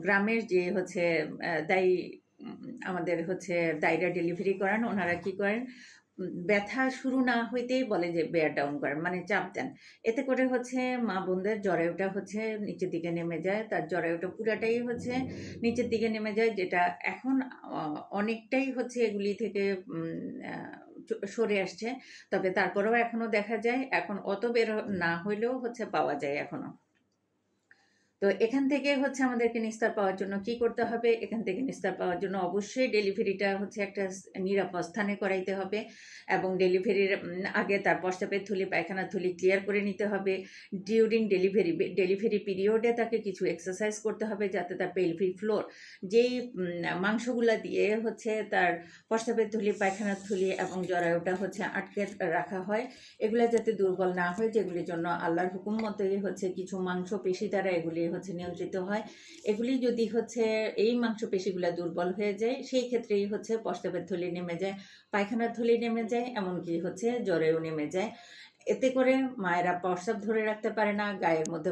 গ্রামের যে হচ্ছে দায়ী আমাদের হচ্ছে দায়রা ডেলিভারি করান, ওনারা কি করেন, ব্যথা শুরু না হইতেই বলে যে বেয়ার ডাউন করেন, মানে চাপ দেন। এতে করে হচ্ছে মা বোনদের জরায়ুটা হচ্ছে নিচের দিকে নেমে যায়, তার জরায়ুটা পুরাটাই হচ্ছে নিচের দিকে নেমে যায়, যেটা এখন অনেকটাই হচ্ছে এগুলি থেকে সরে আসছে। তবে তারপরেও এখনো দেখা যায়, এখন অত বের না হইলেও হচ্ছে পাওয়া যায় এখনো। তো এখান থেকে হচ্ছে আমাদেরকে নিস্তার পাওয়ার জন্য কি করতে হবে? এখান থেকে নিস্তার পাওয়ার জন্য অবশ্যই ডেলিভারিটা হচ্ছে একটা নিরাপদ স্থানে করাইতে হবে, এবং ডেলিভারির আগে তার প্রস্রাবের থলি, পায়খানার থলি ক্লিয়ার করে নিতে হবে। ডিউরিং ডেলিভারি পিরিয়ডে তাকে কিছু এক্সারসাইজ করতে হবে, যাতে তার পেলভিক ফ্লোর, যেই মাংসগুলা দিয়ে হচ্ছে তার প্রস্রাবের থলি, পায়খানার থলি এবং জরায়ুটা হচ্ছে আটকে রাখা হয়, এগুলা যাতে দুর্বল না হয়, যেগুলির জন্য আল্লাহর হুকুম মতোই হচ্ছে কিছু মাংসপেশি দ্বারা এগুলি হচ্ছে নিয়ন্ত্রিত হয়। এগুলি যদি হচ্ছে এই মাংসপেশিগুলো দুর্বল হয়ে যায়, সেই ক্ষেত্রেই হচ্ছে প্রস্রাবের থলি নেমে যায়, পায়খানার থলি নেমে যায়, এমনকি হচ্ছে জ্বরেও নেমে যায়। এতে করে মায়েরা প্রস্রাব ধরে রাখতে পারে না, গায়ের মধ্যে